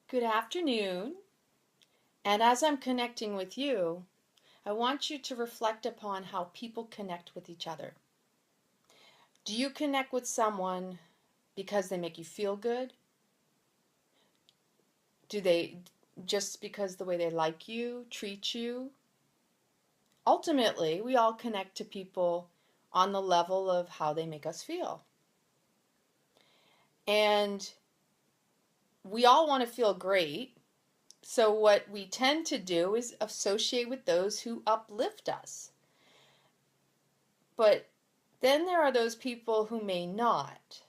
Good afternoon. And as I'm connecting with you, I want you to reflect upon how people connect with each other. Do you connect with someone because they make you feel good? Do they just because the way they like you, treat you? Ultimately, we all connect to people on the level of how they make us feel. And we all want to feel great. So, what we tend to do is associate with those who uplift us. But then there are those people who may not.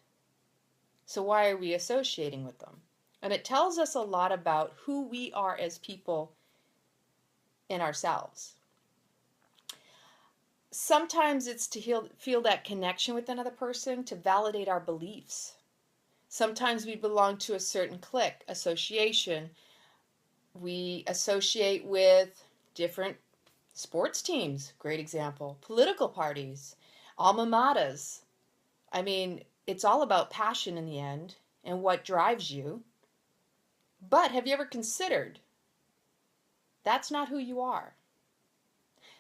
So why are we associating with them? And it tells us a lot about who we are as people in ourselves. Sometimes it's to feel that connection with another person, to validate our beliefs. Sometimes we belong to a certain clique, association. We associate with different sports teams, great example, political parties, alma maters. I mean, it's all about passion in the end and what drives you. But have you ever considered that's not who you are?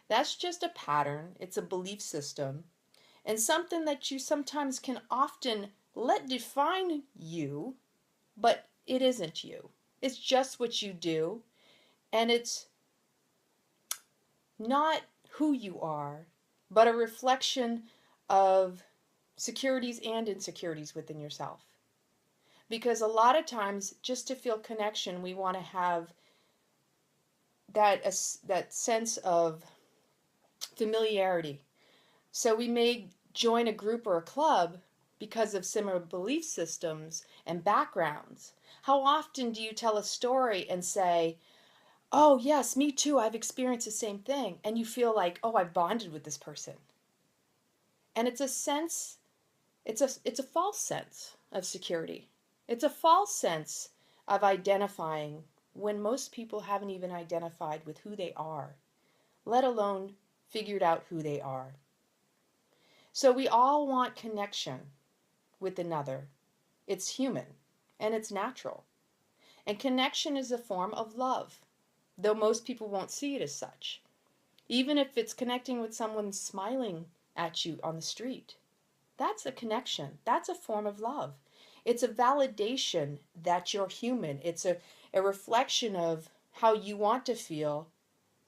That's just a pattern, it's a belief system, and something that you sometimes can often let define you, but it isn't you. It's just what you do, and it's not who you are, but a reflection of securities and insecurities within yourself. Because a lot of times, just to feel connection, we want to have that sense of familiarity. So we may join a group or a club because of similar belief systems and backgrounds. How often do you tell a story and say, "Oh, yes, me too, I've experienced the same thing," and you feel like, "Oh, I've bonded with this person." And it's a sense, it's a false sense of security. It's a false sense of identifying when most people haven't even identified with who they are, let alone figured out who they are. So we all want connection with another. It's human and it's natural. And connection is a form of love, though most people won't see it as such. Even if it's connecting with someone smiling at you on the street, that's a connection. That's a form of love. It's a validation that you're human. It's a reflection of how you want to feel,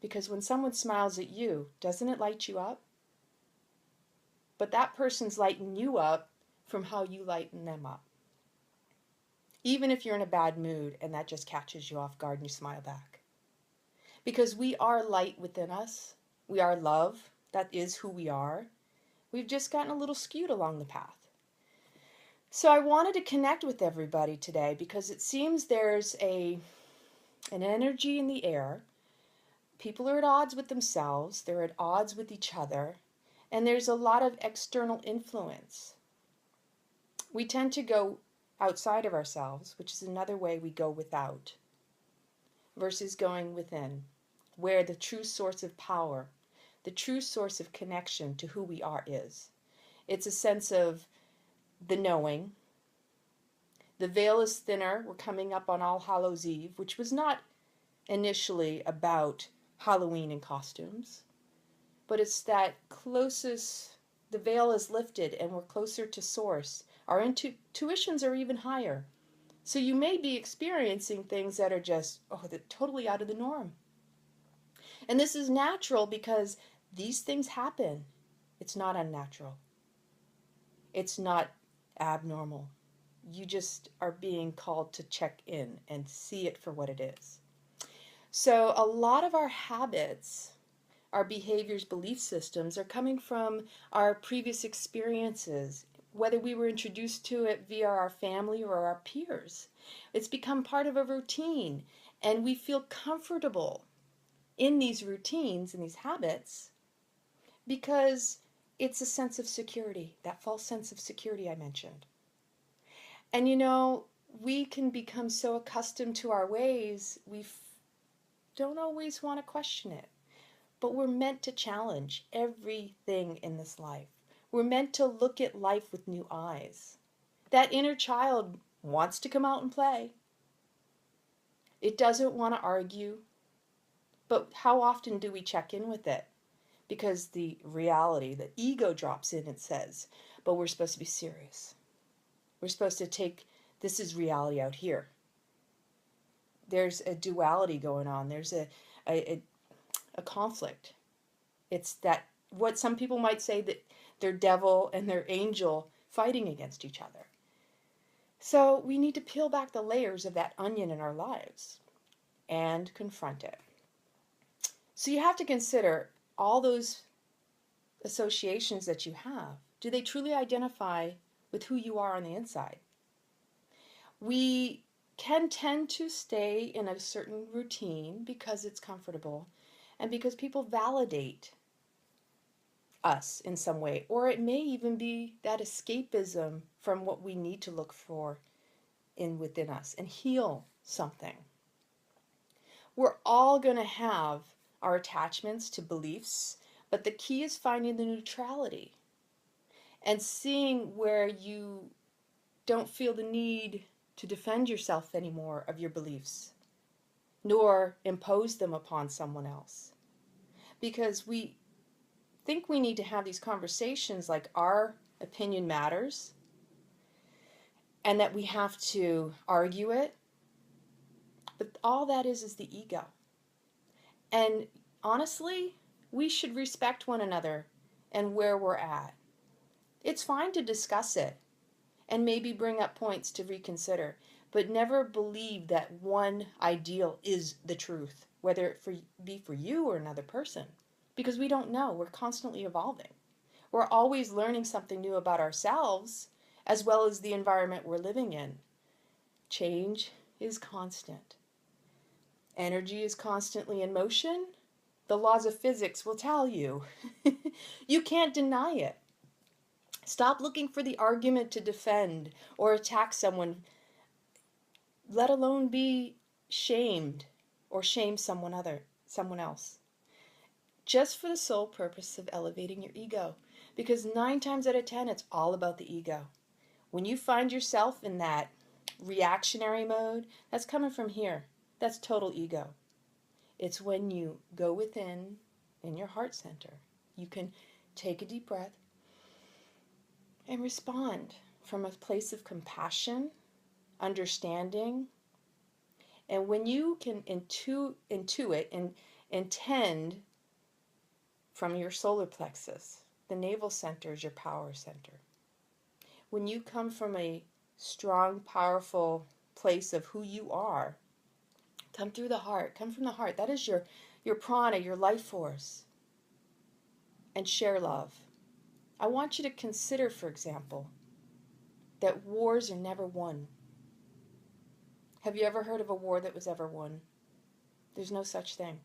because when someone smiles at you, doesn't it light you up? But that person's lighting you up from how you lighten them up. Even if you're in a bad mood and that just catches you off guard and you smile back. Because we are light within us. We are love. That is who we are. We've just gotten a little skewed along the path. So I wanted to connect with everybody today because it seems there's an energy in the air. People are at odds with themselves. They're at odds with each other. And there's a lot of external influence. We tend to go outside of ourselves, which is another way we go without, versus going within, where the true source of power, the true source of connection to who we are is. It's a sense of the knowing. The veil is thinner. We're coming up on All Hallows Eve, which was not initially about Halloween and costumes, but it's that closest, the veil is lifted and we're closer to source. Our intuitions are even higher. So you may be experiencing things that are just, they're totally out of the norm. And this is natural because these things happen. It's not unnatural. It's not abnormal. You just are being called to check in and see it for what it is. So a lot of our habits, our behaviors, belief systems are coming from our previous experiences, whether we were introduced to it via our family or our peers. It's become part of a routine, and we feel comfortable in these routines and these habits because it's a sense of security, that false sense of security I mentioned. And we can become so accustomed to our ways, we don't always want to question it. But we're meant to challenge everything in this life. We're meant to look at life with new eyes. That inner child wants to come out and play. It doesn't want to argue, but how often do we check in with it? Because the reality, the ego drops in and says, but we're supposed to be serious. We're supposed to take, this is reality out here. There's a duality going on. There's a conflict. It's that, what some people might say, that their devil and their angel fighting against each other. So we need to peel back the layers of that onion in our lives and confront it. So you have to consider all those associations that you have. Do they truly identify with who you are on the inside? We can tend to stay in a certain routine because it's comfortable and because people validate us in some way, or it may even be that escapism from what we need to look for within us and heal something. We're all going to have our attachments to beliefs, but the key is finding the neutrality and seeing where you don't feel the need to defend yourself anymore of your beliefs, nor impose them upon someone else. Because we think we need to have these conversations like our opinion matters and that we have to argue it. But all that is the ego. And honestly, we should respect one another and where we're at. It's fine to discuss it and maybe bring up points to reconsider, but never believe that one ideal is the truth, whether it be for you or another person, because we don't know. We're constantly evolving. We're always learning something new about ourselves as well as the environment we're living in. Change is constant. Energy is constantly in motion. The laws of physics will tell you. You can't deny it. Stop looking for the argument to defend or attack someone, let alone be shamed or shame someone else. Just for the sole purpose of elevating your ego. Because 9 times out of 10, it's all about the ego. When you find yourself in that reactionary mode, that's coming from here. That's total ego. It's when you go within, in your heart center, you can take a deep breath and respond from a place of compassion, understanding. And when you can intuit and intend from your solar plexus, the navel center is your power center. When you come from a strong, powerful place of who you are, come through the heart, come from the heart. That is your prana, your life force. And share love. I want you to consider, for example, that wars are never won. Have you ever heard of a war that was ever won? There's no such thing.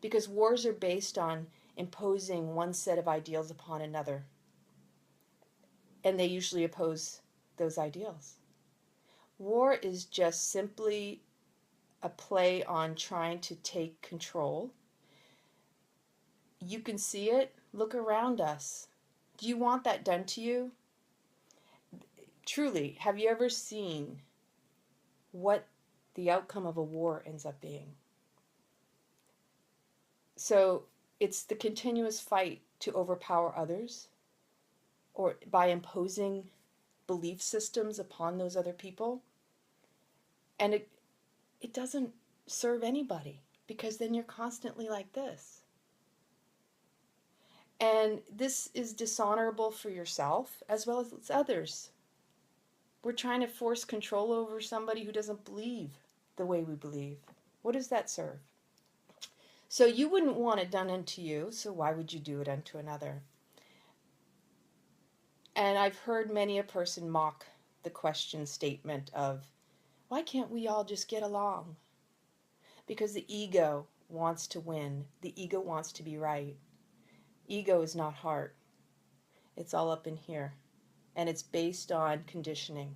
Because wars are based on imposing one set of ideals upon another. And they usually oppose those ideals. War is just simply a play on trying to take control. You can see it. Look around us. Do you want that done to you? Truly, have you ever seen what the outcome of a war ends up being? So it's the continuous fight to overpower others, or by imposing belief systems upon those other people. And it doesn't serve anybody, because then you're constantly like this. And this is dishonorable for yourself as well as others. We're trying to force control over somebody who doesn't believe the way we believe. What does that serve? So you wouldn't want it done unto you, so why would you do it unto another? And I've heard many a person mock the question statement of, why can't we all just get along? Because the ego wants to win. The ego wants to be right. Ego is not heart. It's all up in here. And it's based on conditioning.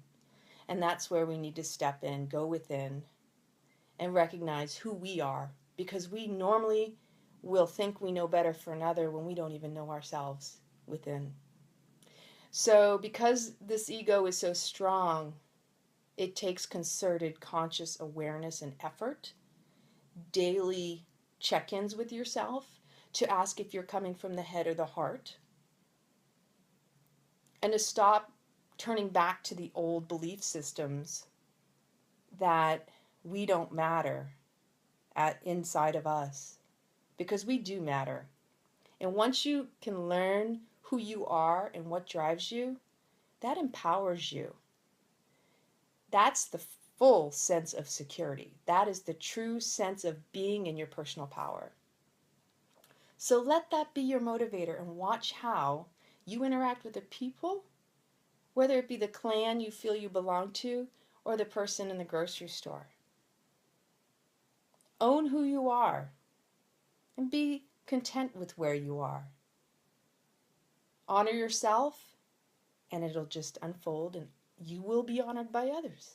And that's where we need to step in, go within, and recognize who we are. Because we normally will think we know better for another when we don't even know ourselves within. So because this ego is so strong, It takes concerted conscious awareness and effort, daily check-ins with yourself to ask if you're coming from the head or the heart, and to stop turning back to the old belief systems that we don't matter inside of us, because we do matter. And once you can learn who you are and what drives you, that empowers you. That's the full sense of security. That is the true sense of being in your personal power. So let that be your motivator and watch how you interact with the people, whether it be the clan you feel you belong to or the person in the grocery store. Own who you are and be content with where you are. Honor yourself, and it'll just unfold, and you will be honored by others.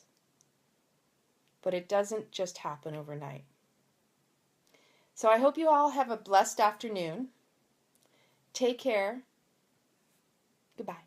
But it doesn't just happen overnight. So I hope you all have a blessed afternoon. Take care. Goodbye.